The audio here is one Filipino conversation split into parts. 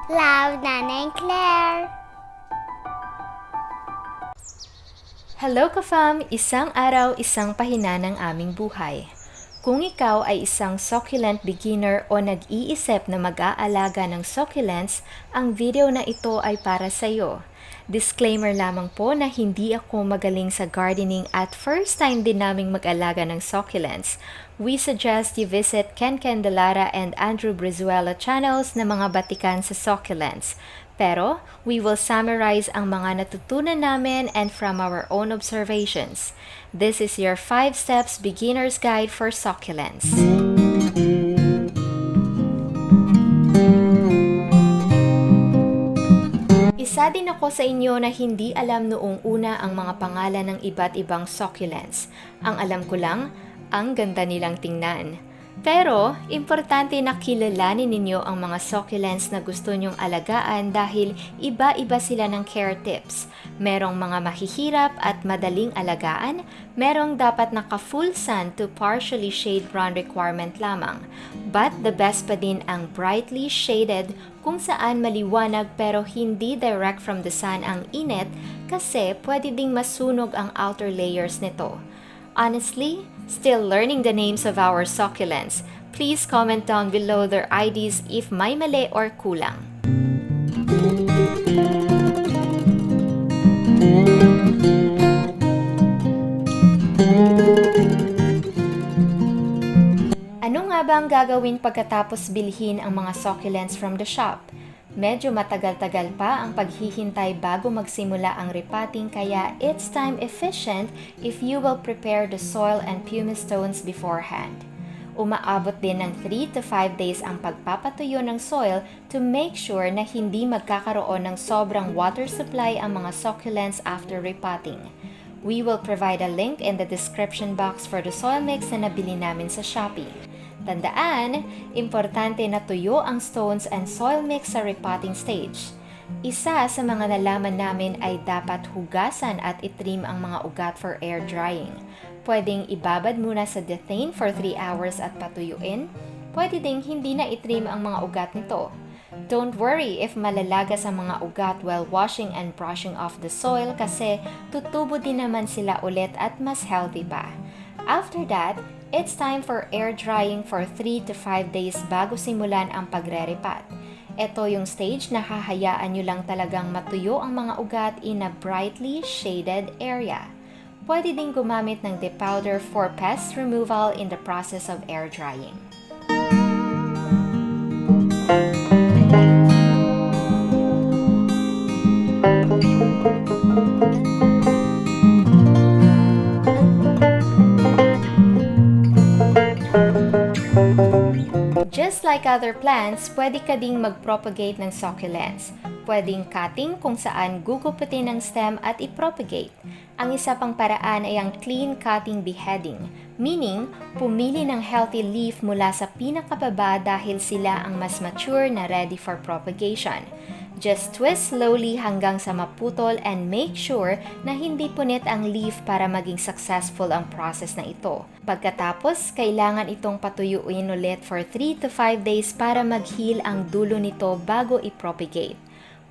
Love, Nanay Claire. Hello KaFam! Isang araw, isang pahina ng aming buhay. Kung ikaw ay isang succulent beginner o nag-iisip na mag-aalaga ng succulents, ang video na ito ay para sa iyo. Disclaimer lamang po na hindi ako magaling sa gardening at first time din naming mag-alaga ng succulents. We suggest you visit Ken Lara and Andrew Brizuela channels na mga batikan sa succulents. Pero, we will summarize ang mga natutunan namin and from our own observations. This is your 5 steps beginner's guide for succulents. Isa din ako sa inyo na hindi alam noong una ang mga pangalan ng iba't ibang succulents. Ang alam ko lang, ang ganda nilang tingnan. Pero, importante na kilalanin ninyo ang mga succulents na gusto nyong alagaan dahil iba-iba sila ng care tips. Merong mga mahihirap at madaling alagaan, merong dapat naka-full sun to partially shade run requirement lamang. But the best pa din ang brightly shaded kung saan maliwanag pero hindi direct from the sun ang init kasi pwede ding masunog ang outer layers nito. Honestly, still learning the names of our succulents. Please comment down below their IDs if may mali or kulang. Ano nga ba ang gagawin pagkatapos bilhin ang mga succulents from the shop? Medyo matagal-tagal pa ang paghihintay bago magsimula ang repotting kaya it's time efficient if you will prepare the soil and pumice stones beforehand. Umaabot din ng 3 to 5 days ang pagpapatuyo ng soil to make sure na hindi magkakaroon ng sobrang water supply ang mga succulents after repotting. We will provide a link in the description box for the soil mix na nabili namin sa SHOPEE. Tandaan, importante na tuyo ang stones and soil mix sa repotting stage. Isa sa mga nalaman namin ay dapat hugasan at itrim ang mga ugat for air drying. Pwedeng ibabad muna sa dethane for 3 hours at patuyuin. Pwede ding hindi na itrim ang mga ugat nito. Don't worry if malalagas ang mga ugat while washing and brushing off the soil kasi tutubo din naman sila ulit at mas healthy pa. After that, it's time for air drying for 3 to 5 days bago simulan ang pagre-repot. Ito yung stage na hahayaan nyo lang talagang matuyo ang mga ugat in a brightly shaded area. Pwede din gumamit ng depowder for pest removal in the process of air drying. Just like other plants, pwede ka ding mag-propagate ng succulents. Pwedeng cutting kung saan gugupitin ng stem at i-propagate. Ang isa pang paraan ay ang clean cutting beheading, meaning pumili ng healthy leaf mula sa pinakababa dahil sila ang mas mature na ready for propagation. Just twist slowly hanggang sa maputol and make sure na hindi punit ang leaf para maging successful ang process na ito. Pagkatapos, kailangan itong patuyuin ulit for 3 to 5 days para mag-heal ang dulo nito bago i-propagate.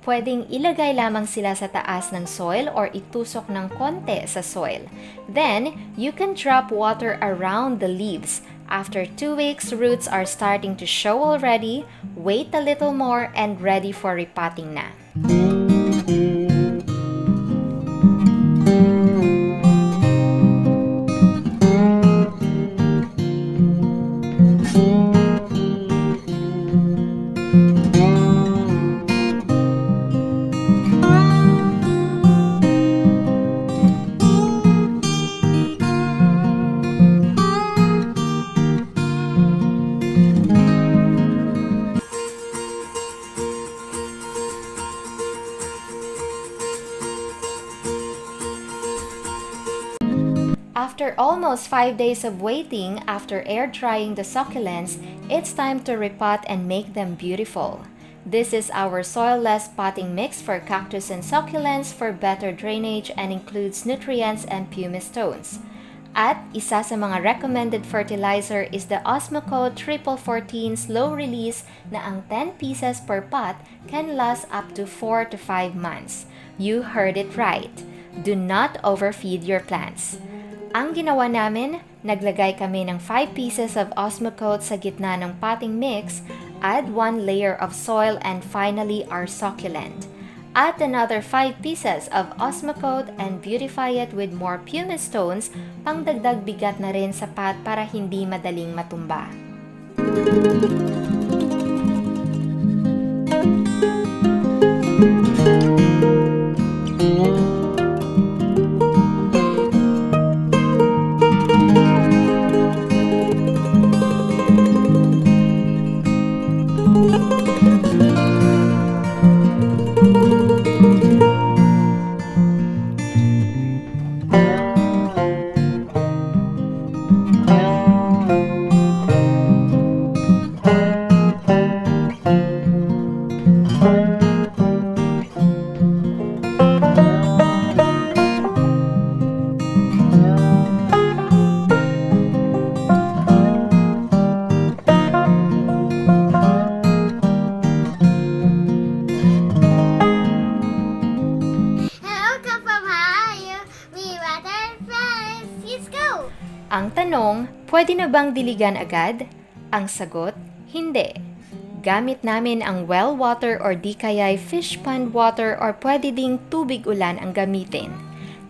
Pwedeng ilagay lamang sila sa taas ng soil or itusok ng konti sa soil. Then, you can drop water around the leaves. After 2 weeks, roots are starting to show already. Wait a little more and ready for repotting na. After almost 5 days of waiting, after air drying the succulents, it's time to repot and make them beautiful. This is our soil-less potting mix for cactus and succulents for better drainage and includes nutrients and pumice stones. At isa sa mga recommended fertilizer is the Osmocote 1414 slow release na ang 10 pieces per pot can last up to 4 to 5 months. You heard it right. Do not overfeed your plants. Ang ginawa namin, naglagay kami ng 5 pieces of Osmocote sa gitna ng potting mix, add 1 layer of soil, and finally our succulent. Add another 5 pieces of Osmocote and beautify it with more pumice stones, pangdagdag bigat na rin sa pot para hindi madaling matumba. Ang tanong, pwede na bang diligan agad? Ang sagot, hindi. Gamit namin ang well water or di kaya'y fish pond water or pwede ding tubig ulan ang gamitin.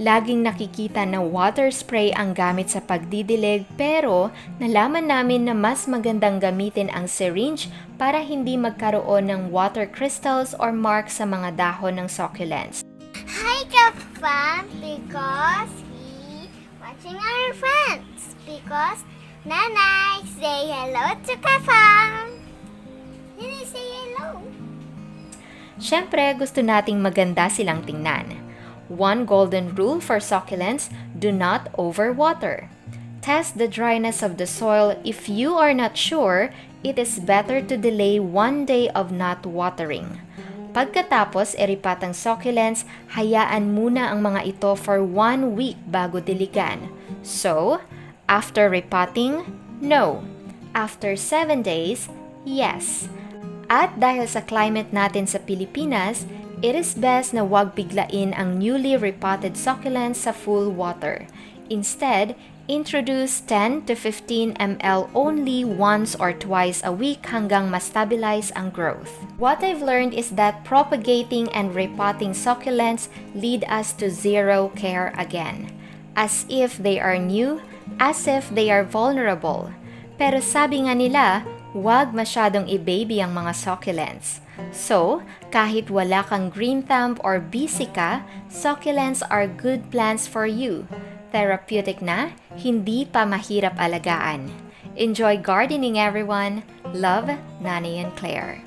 Laging nakikita na water spray ang gamit sa pagdidilig pero nalaman namin na mas magandang gamitin ang syringe para hindi magkaroon ng water crystals or marks sa mga dahon ng succulents. Hi, KaFam, because we watching our friends. Because Nanay, say hello to KaFam. Nanay, say hello. Siyempre, gusto nating maganda silang tingnan. One golden rule for succulents, do not overwater. Test the dryness of the soil. If you are not sure, it is better to delay 1 day of not watering. Pagkatapos eripat ang succulents, hayaan muna ang mga ito for 1 week bago diligan. So, after repotting, no. After 7 days, yes. At dahil sa climate natin sa Pilipinas, it is best na huwag biglain ang newly repotted succulents sa full water. Instead, introduce 10 to 15 ml only once or twice a week hanggang ma-stabilize ang growth. What I've learned is that propagating and repotting succulents lead us to zero care again. As if they are new, as if they are vulnerable. Pero sabi nga nila, huwag masyadong i-baby ang mga succulents. So, kahit wala kang green thumb or busy ka, succulents are good plants for you. Therapeutic na, hindi pa mahirap alagaan. Enjoy gardening everyone. Love, Nanay and Claire.